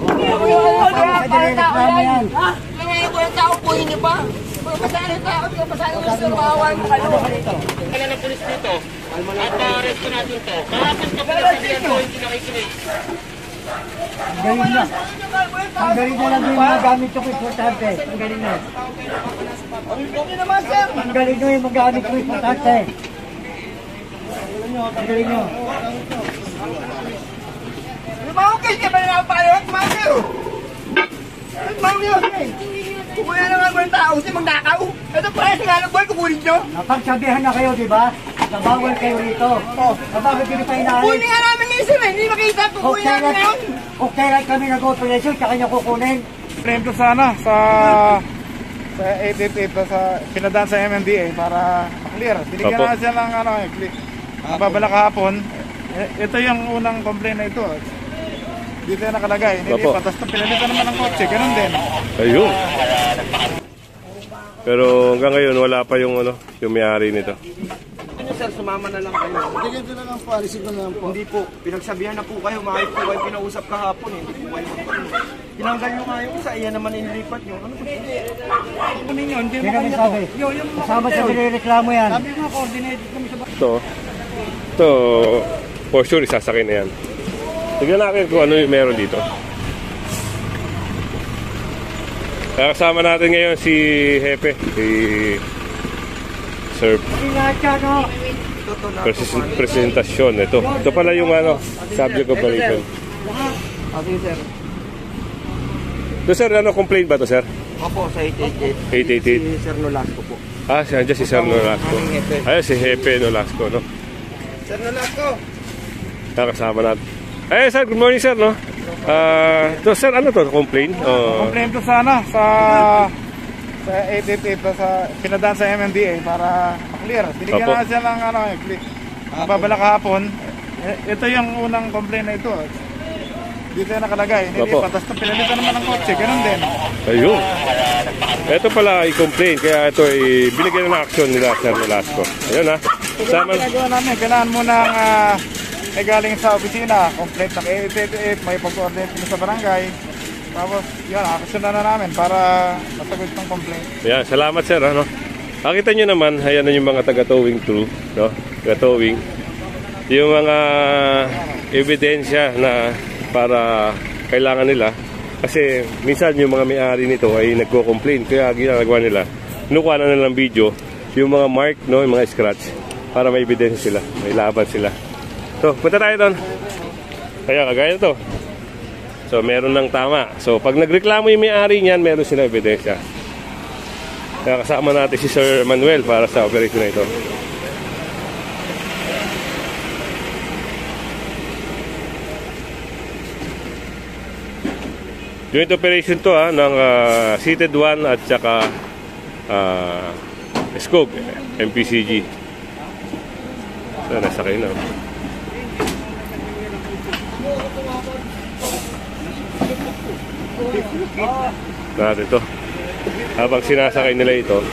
Sa dinireklamo yan. Walang tao po niyo pa. Pasali tao, pasali mo sa bawal mo kayo. Wala na pulis dito. At arresto natin to. Kahapon ka pala sabihan ko, hindi nakikinig. Ang galing na. Ang galing na lang yung mga gamit yung importante. Ang galing na. Okay naman, sir. Ang galing na yung mga gamit yung importante. Ang galing nyo. Lumaw kayo, kaya ba nakapalawag, Mario? Mario, kukuha na nga ng tao, si magnakaw. Ito pa sa nga buhay, kukunin nyo. Napagsabihan na kayo, di ba? Nabawal kayo rito. Nabawal kayo pa inaari. Kukunin nga namin minsan eh, hindi makita, kukunin namin ngayon. Okay lang kami nag-operation, tsaka nyo kukunin. Premto sana sa 888 sa pinadaan sa MMDA para clear. Binigyan na siya ng babala kahapon. Ito yung unang complaint na ito. Dito yung nakalagay. Hindi patas na pinalitan naman ng kotse. Ganun din. Ayun. Pero hanggang ngayon wala pa yung yung may-ari nito. Ano sir, sumama na lang kayo. Bigyan ko na lang po, alisin ko na lang po. Hindi po, pinagsabihan na po kayo, makikip po kayo pinausap kahapon eh. Hindi po kayo magpapin. Tinanggal nyo nga yung isa, iyan naman inilipat nyo. Ano po? Ano ninyo? Hindi mo kanya to. Kasama sa dinireklamo yan. Sabi mo, coordinated kami sa Ito, for sure isasakay na yan. Tignan natin kung ano yung meron dito. Kasama natin ngayon si Hepe, si Sir Presentasyon. Ito pala yung subject operation. Okay sir. Ito sir, complaint ba to sir? Opo, sa 888. 888. Si Sir Nolasco po. Siya si Sir Nolasco. Ayun, si Hepe Nolasco, no? Sir Nolasco! Kasama natin. Sir, good morning sir, no? Sir, ano to? Complaint? Complaint to sana sa 888 sa pinadaan sa MMDA para clear. Binigyan na siya ng babala kahapon. Ito yung unang complaint na ito. Dito yung nakalagay. Hindi patas na pinalitan naman ng kotse. Ganun din. Ayun. Ito pala i-complain. Kaya ito binigyan na ng aksyon nila Sir Nolasco. Ayun ha. Sama ginagawa namin. Kailangan mo ng may galing sa opisina. Complaint ng 888. May pag-coordinate mo sa barangay. Tapos yun, aksyon na namin para masagot ng complaint. Yan. Salamat sir. Nakita nyo naman. Ayan na yung mga taga-towing crew. No? Taga-towing. Yung mga ebidensya na para kailangan nila. Kasi minsan yung mga may-ari nito ay nagko-complain. Kaya ginagawa nila, kinukuha na nilang video yung mga mark, no, yung mga scratch para may ebidensya sila, may laban sila. So, punta tayo doon. Kaya kagaya to. So, meron ng tama. So, pag nagreklamo yung may-ari niyan, meron sila ebidensya. Kaya kasama natin si Sir Manuel para sa operation na ito. Joint operation to ng Seated 1 at saka Skog, MPCG. So, nasakay na. Natin to. Habang sinasakay nila ito,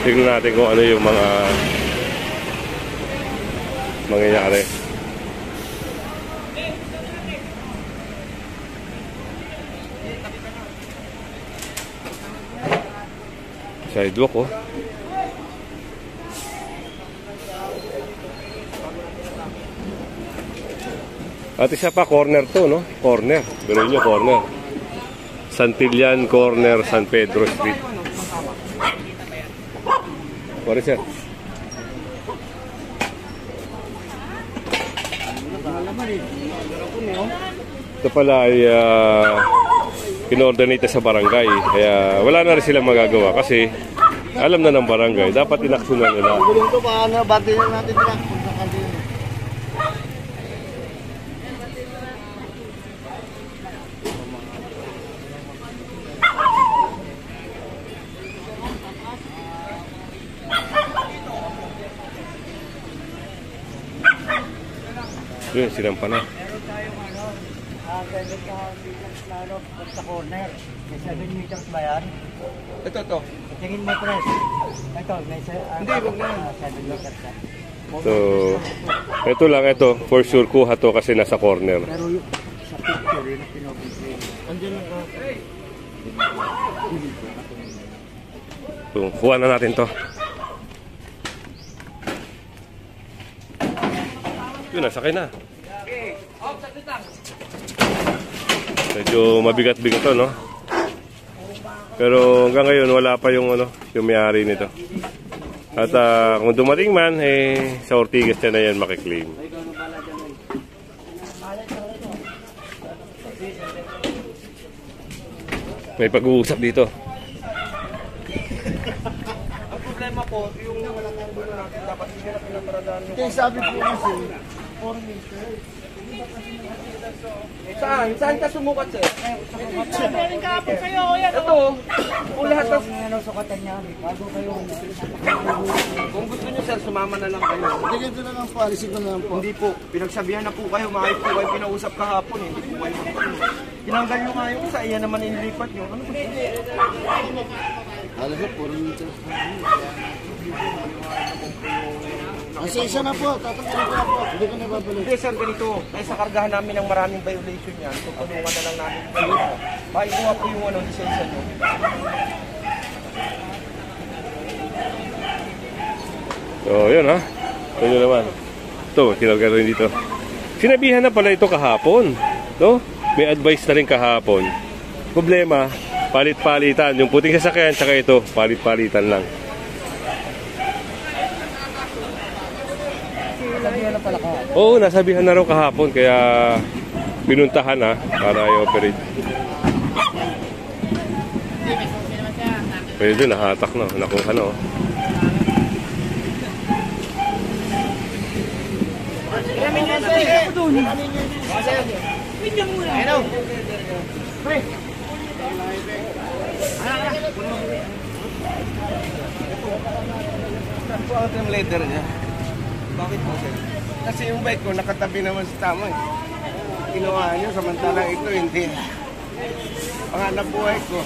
tignan natin kung ano yung mga mangyayari. Sidewalk, oh. At isa pa, corner to, no? Corner. Pero yun yung corner. Santillan Corner, San Pedro Street. What is it? Ito pala ay in-ordinate sa barangay. Kaya wala na rin silang magagawa kasi alam na ng barangay. Dapat inaksyonan nila. Ito paano, bati na natin lang. Yun, sinampa na. Sa corner. May 7 meters ba yan? Ito. Tingin mo, Pres. Ito, may Hindi, wag na. 7 meters yan. So, ito lang, ito. For sure, kuha to kasi nasa corner. Pero sa 50 sir, yun ang pinag-complain. Andiyan lang ka. So, kuha na natin to. Yun, nasakay na. Medyo mabigat-bigat to, no? Pero hanggang ngayon wala pa yung ano, yung may-ari nito. At kung dumating man, sa Ortigas na yan makiklaim. May pag-uusap dito. Ang problema po, yung natin dapat hindi na pinaparadaan yung... Kaya sabi po kasi, 4 meters. Saan? Saan ka sumukat, sir? Meron ka po kayo, yan. Ito, kung lahat ng... Ano, sukatan niya, bago kayo. Kung gusto nyo, sir, sumama na lang kayo. Hindi ganito na lang po, alisin ko na lang po. Hindi po, pinagsabihan na po kayo, maayos po kayo pinausap kahapon, hindi po kayo magpapalito. Tinanggal nyo nga yung isa, iyan naman inilipat nyo. Ano ba? Alam mo, 4 meters. Asensya na po, tatanggalin ko na po. Hindi ko na babalik. Hindi, sir, ganito. Dahil sa kargahan namin ng maraming violation yan, tutulungan na lang namin kayo. Pakikuha po yung lisensya nyo. So, yun ha. Ito nyo naman. Ito, kinarga rin dito. Sinabihan na pala ito kahapon. No? May advice na rin kahapon. Problema, palit-palitan. Yung puting sasakyan, tsaka ito, palit-palitan lang. Oo, nasabihan na raw kahapon. Kaya pinuntahan ha, para i-operate. Pwede, nahatak na. Nakuha na. Ito ang trim leader niya. Bakit po, sir? Kasi yung bike ko nakatabi naman sa tama eh. Ginawa niyo, samantalang ito hindi. Panganap buhay ko.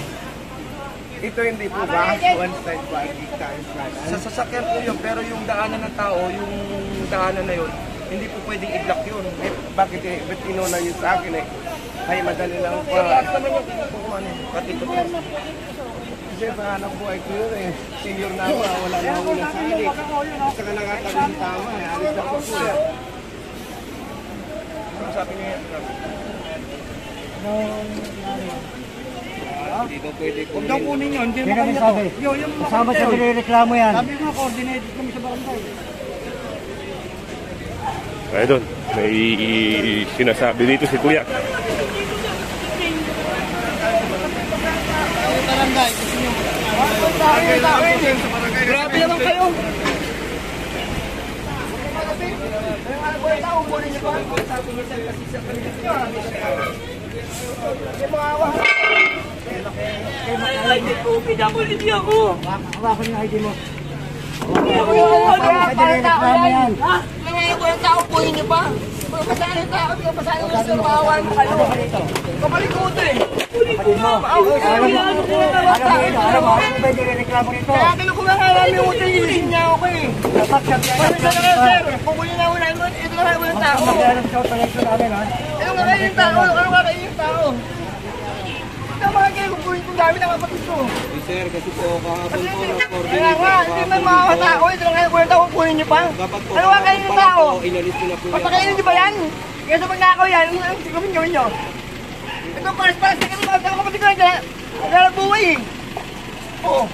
Ito hindi po ba? One side parking tayo. Sa sasakyan po yun, pero yung daanan ng tao, yung daanan na yun, hindi po pwedeng i-block yun. Eh, bakit eh? Ba't inuna yun sa akin eh? Ay, madali lang po. Lahat naman yung kukuha niyo. Pati ko po. Kasi panganap buhay ko yun eh. Senior na ako, wala na ako na sali. Saka nakatabi yung tama eh. Alis ako po eh. Ano sabi niya? Hindi ko pwede ko. Huwag daw kunin yun, hindi mo kanya to. Kasama sa nireklamo yan. Sabi nga, coordinated kami sa barangay. Kaya doon, may sinasabi dito si Kuya. Barangay, kasi nyo. Grabe naman kayo. Hawakan yung ID mo. Sa nireklamo yan. Nangyayari ko yung tao, puhin niyo pa. Pasahin yung tao, pasahin yung gusto, maawan mo kayo. Kamalikuto eh. Alam mo ba yung nireklamo nito? Kaya kinukuha nga namin yung utang, ilisin niya ako eh. Pwede na lang sir, pukulin na ulan mo, ito na kayo yung tao. Magkakaroon sa operation namin ha. Ano nga kayo yung tao? Ano nga kayo yung tao? Tama kayo, kukuhin kong dami ng kapatid ko. Sir, kasi po kahapon po Kaya nga, hindi man mga tao, ito lang kayo kukuhin niyo pa. Ano nga kayo yung tao? inalis ko na po. Papakainin niyo ba yan? Kaya sa pagnakaw yan, ano sigawin gawin niyo? Ito paras-paras na kasi mga kapatid ko na nalabuhay eh. Oo.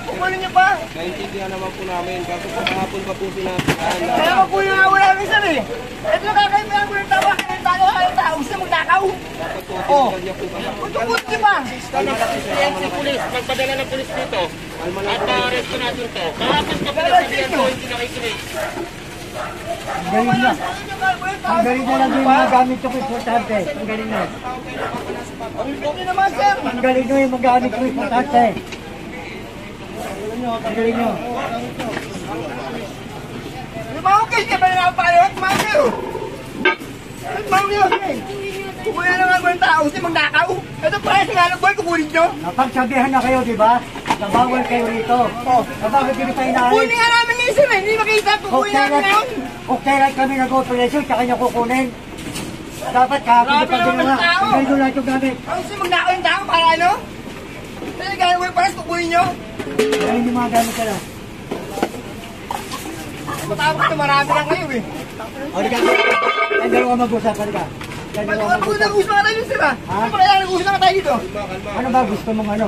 Kukunin niyo pa. Naintindihan naman po namin, kasi po kahapon pa po sinasabihan na Kaya pa po yung awa namin sir eh. Ito lang kakain mo yung tao, kayo yung tao, kayo yung tao. Gusto magnakaw. dapat po tinanggal niya po kami. Kukunin niyo pa. Si pulis, magpadala ng pulis dito. At arresto natin to. Kahapon ka pinasabihan ko, hindi nakikinig. Ang galing na. Ang galing na lang yung mga gamit ko importante. Ang galing na. Hindi naman sir. Ang galing na yung mga gamit ko importante. Ang galing nyo. Lumawag kayo siya, bala na pa kayo. Tumawag kayo. Tumawag kayo. Kukunin na nga ko yung tao, hindi magnakaw. Ito pa yung singalang boy, kukunin nyo. Napagsabihan na kayo, di ba? Nabawal kayo rito. Bakit hindi pa inaalis? Kukunin nga namin yung isa, hindi makita. Kukunin namin ngayon. Kung kailan kami nag-operation, tsaka nyo kukunin. Dapat kahapon Grabe pa naman ginawa. tao. Tanggalin ko lahat yung gamit. Ano gusto magnakaw yung tao para ano? Ano gano'n mo yung paras, tubuhin nyo? Tanggalin yung mga gamit ka na. Matawag ko marami lang kayo eh. O, di ka. Tanggalin ko mag-usap. Halika. Tanggalin ko Ano mag-usap. nag-uusap na tayo sila? Ha? Ano pala yan, nag-uusap na tayo dito? Ano ba gusto mong ano?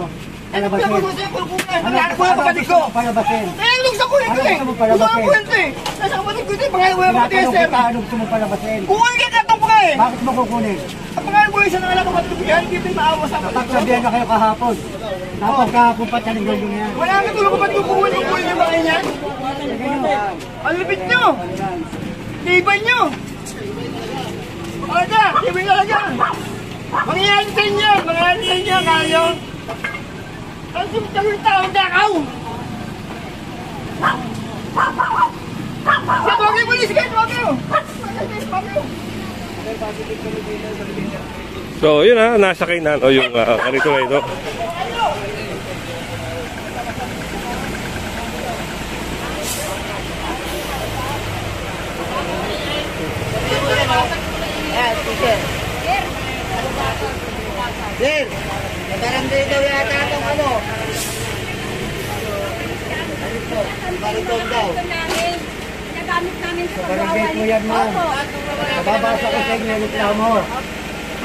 Ano ba Palabasin. gusto yung kulkulan? Ano Ano ko yung kapatid gusto ko? mong palabasin? Eh, nung sa kulit ko Ano eh. gusto mo palabasin? Gusto ko kwento eh. Nasa kapatid ko ito eh, pangalan ko yung kapatid Tinatanong sir. kita, ano gusto mong palabasin? Kukunin ka katong ko eh. Bakit mo kukunin? Ang pangalan ko yung isa na alam ko kapatid ko yan, hindi tayo maawa sa kapatid ko. Pagsabihan na kayo kahapon. Dapat kahapon pa tanong yung yan. Wala nga tulong kapatid ko kukunin yung mga yan. Ang lipit nyo. Tibay nyo. Aga, tibay talaga. Mangyayari sa inyo, mangyayari sa inyo, kayo. Ang simple yung tao, dakaw. Sa bagay mo, sige, bagay mo. So, yun ha, nasa kainan. O yung karito na ito. Sir, nagkaramday daw yata itong ano. Bariton daw. Nagamit namin sa Barangay po yan, ma'am. Nababasa ko sa inyo yung reklamo.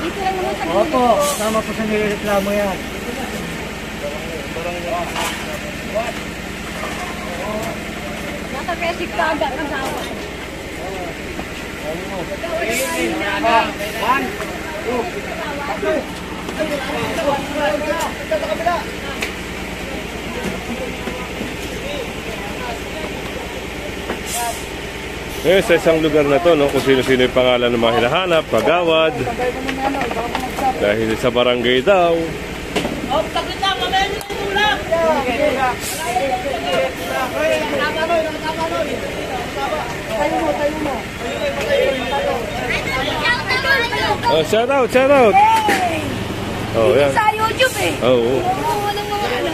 Dito lang naman sa Opo, sama po sa nireklamo yan. nasa Resig Kaga ng dawa. Eh, sa isang lugar na to, no, kung sino-sino yung pangalan ng mga hinahanap, pagawad. Dahil sa barangay daw. Oh, shout out, shout out. Oh, yan. Sa YouTube eh. Oh, oh. Walang mga ano.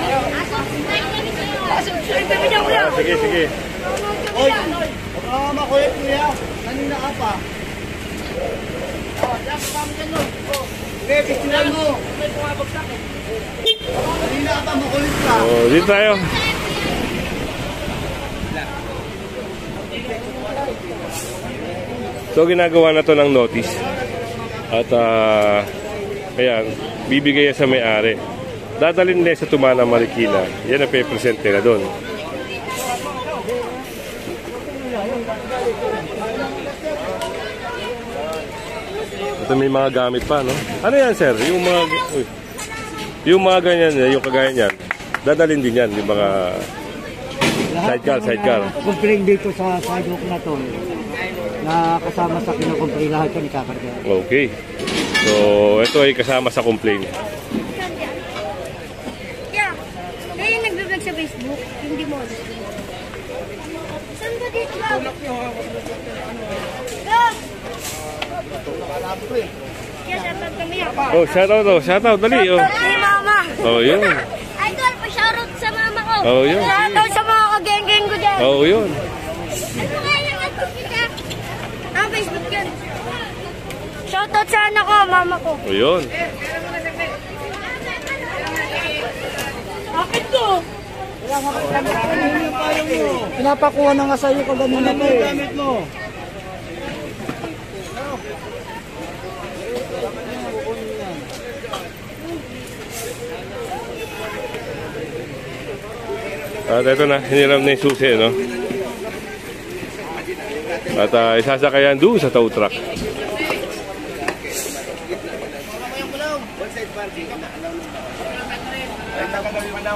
Subscribe kami niya kuya. Ah, sige, sige. Oy, baka makulit kuya. Kanina ka pa. Okay, picturean mo. Kanina ka pa makulit ka. Oh, dito tayo. So, ginagawa na to ng notice. At, ayan, bibigay yan sa may-ari. Dadalhin nila sa Tumana, Marikina. Yan ang pe-present nila doon. Ito may mga gamit pa, no? Ano yan, sir? Yung mga ganyan, yung kagaya niyan, dadalhin din yan, yung mga sidecar. Complain dito sa sidewalk na to. Na kasama sa kinukomplain lahat ko ni kakarga. Okay. So, ito ay kasama sa complaint. Yeah. Kaya yung nagbe-vlog sa Facebook, hindi mo. Saan ba dito ba? Kaya shoutout kami yan. Oh, shout out, dali. Oh, Si mama. oh yun. Idol, pa-shoutout sa mama ko. Oh, yun. Shoutout sa mga kageng-geng ko dyan. Oh, yun. Ano kaya yung ato kita? Ang Facebook yan. Shoutout sa anak ko, mama ko. Oh, yun. Bakit to? Pinapakuha na nga sa'yo kung ganun na to eh. Gamit mo. At ito na, hiniram na yung susi, no? At isasakayan doon sa tow truck.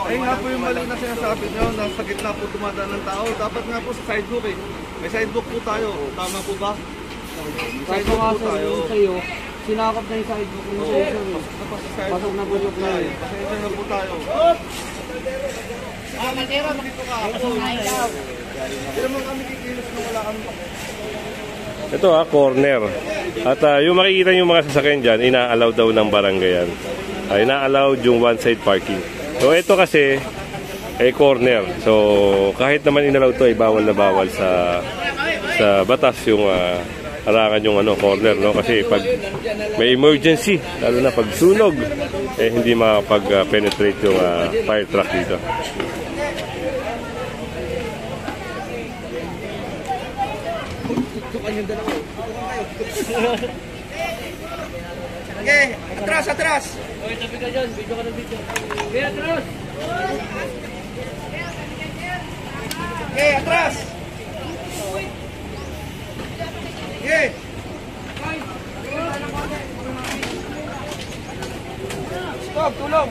Ay nga po yung mali na sinasabi nyo, nasa gitna po dumadaan ng tao. Dapat nga po sa sidewalk eh. May sidewalk po tayo. Tama po ba? May sidewalk po tayo. Sa'yo, sinakap na yung sidewalk mo sa'yo. Pasok na po tayo. Pasensya na po tayo. Matera, makito ka. Hindi naman kami kikilos na wala kami. Ito corner. At yung makikita yung mga sasakyan dyan, ina-allow daw ng barangay yan. Ina-allow yung one-side parking. So ito kasi ay corner. So kahit naman inalaw to ay bawal na bawal sa batas yung harangan yung corner, no? Kasi pag may emergency, lalo na pag sunog, hindi makapag-penetrate yung fire truck dito. Okay, atras. Okay, atras. Okay. Stop, tulong.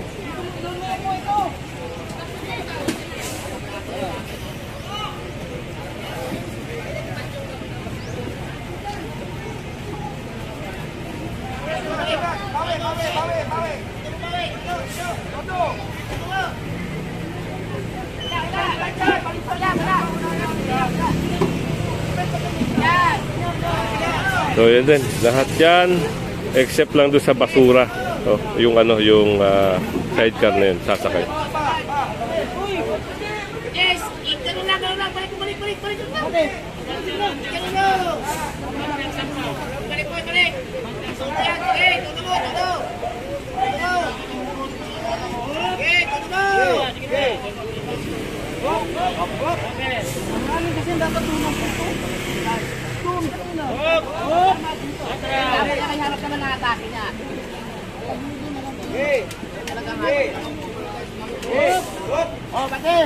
So yan din, lahat yan except lang doon sa basura. So, yung sidecar na yun, sasakay. Yes, ganun lang. Balik. Balik. Harap naman ang atake niya. Oh, pati!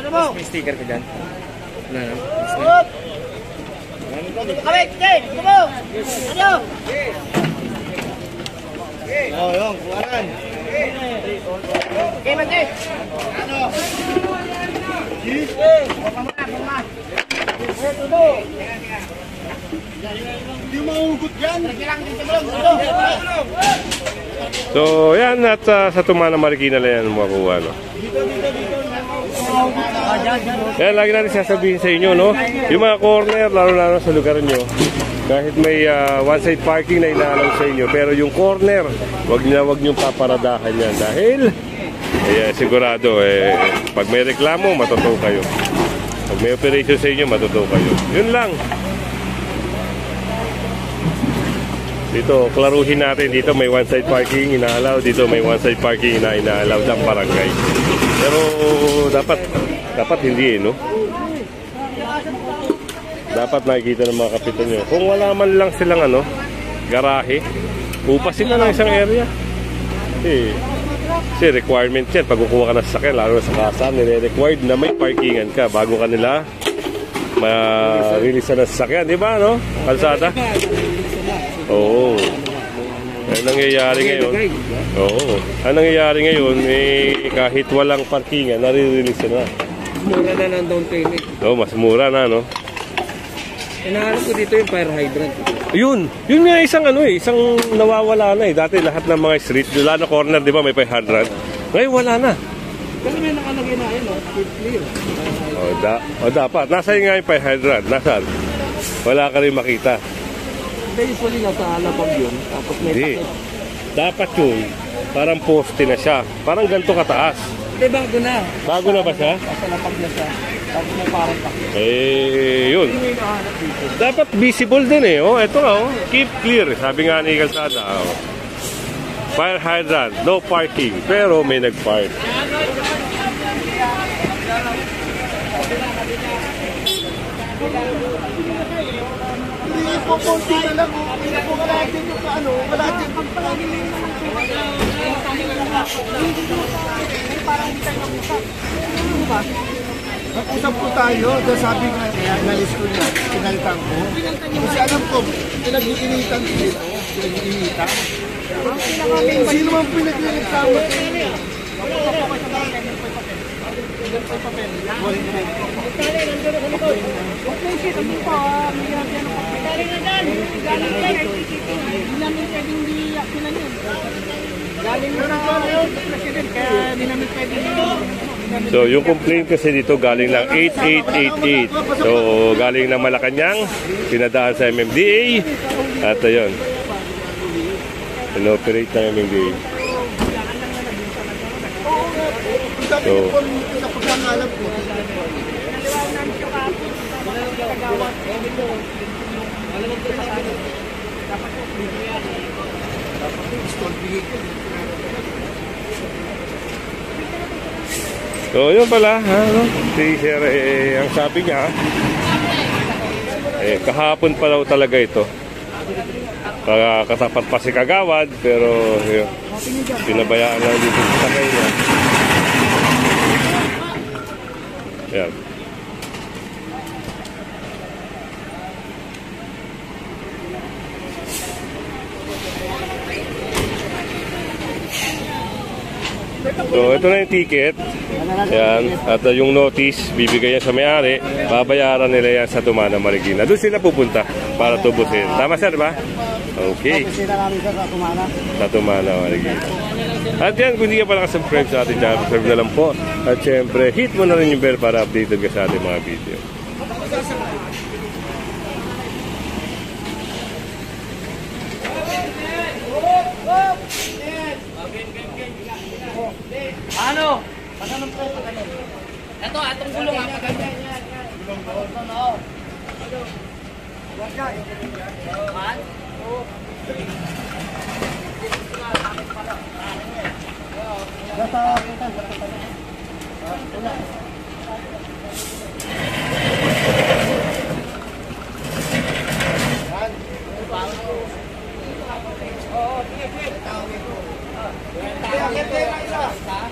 May sticker ka dyan? Kawit! Gusto mo! Ano? Oh, yung kuwaran. Okay, pati! Hindi maugot yan. So yan, at sa Tumana Marikina lang yan makuha, no? Kaya lagi natin sasabihin sa inyo, no? Yung mga corner, lalo sa lugar nyo, kahit may one-side parking na inaalam sa inyo, pero yung corner, wag nyo paparadahan yan dahil sigurado, pag may reklamo, matutuwa kayo. Pag may operation sa inyo, matutuwa kayo. Yun lang. Dito, klaruhin natin. Dito may one-side parking inaalaw. Dito may one-side parking inaalaw ng barangay. Pero dapat hindi, no? Dapat nakikita ng mga kapitan nyo. Kung wala man lang silang garahe, upasin na ng isang area. Kasi requirement yan. Pag kukuha ka ng sasakyan, lalo sa kasa, nire-required na may parkingan ka bago ka nila ma-release na sasakyan. Diba, no? Kalsada? Oo. Ang nangyayari ngayon, ang nangyayari ngayon, kahit walang parkingan, nare-release na. Mura na ng down payment. Mas mura na, no? Inaharap ko dito yung fire hydrant. Yun nga isang isang nawawala na Dati lahat ng mga street, lalo na corner, di ba, may fire hydrant. Ngayon wala na. Kasi may nakalagay na yun, clear. Dapat. Nasaan nga yung fire hydrant? Nasaan? Wala ka rin makita. Usually nasa halapag yun, tapos may takip. Dapat yun, parang poste na siya. Parang ganito kataas. Hindi, bago na. Bago na ba siya? Nasa lapag na siya. Tapos may parang takip. Yun. Dapat visible din Ito nga, keep clear. Sabi nga ni Kalsada, fire hydrant, no parking. Pero may nag-park. Konti na lang, wala din yung wala din yung Nag-usap po tayo, sabi nga niya, inalis ko niya, pinalitan ko. Kasi alam ko, pinag-iinitan ko dito, pinag-iinitan. Sino man pinag-iinitan mo? So yung complaint kasi dito galing lang 8888. So galing ng Malacanang, pinadaan sa MMDA at ayun, inoperate ng MMDA. So So, yun pala, ano, si Sir, ang sabi niya, kahapon pa daw talaga ito. Katapat pa si Kagawad, pero yun, pinabayaan lang dito sa sakay niya. Yan. So, ito na yung ticket. Yan. At yung notice, bibigay yan sa may-ari. Babayaran nila yan sa Tumana, Marikina. Doon sila pupunta para tubusin. Tama, sir, ba? Okay. Sa Tumana, Marikina. At yan, kung hindi ka pa nakasubscribe sa ating channel, subscribe na lang po. At syempre, hit mo na rin yung bell para updated ka sa ating mga video. Ano? Anong preso ka niyan? Ito, atong gulong ha.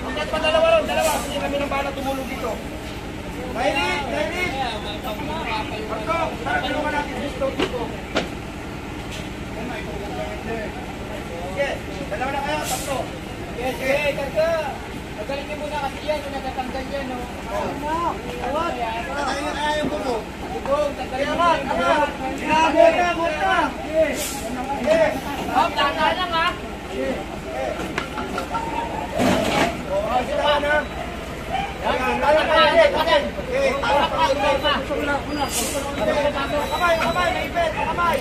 Bakit pa dalawa? Hindi kami nang bala tumulong dito. David! Marco, tulungan natin dito. Sige, dalawa na kayo, tatlo. Sige, karga. Magaling niyo muna kasi yan, kung natatanggal yan, no? Awad! Tatanggal na kaya yung buko. Tanggalin mo. Huwag na! Hop, tanggal lang, ha? Kamay, naipit, kamay.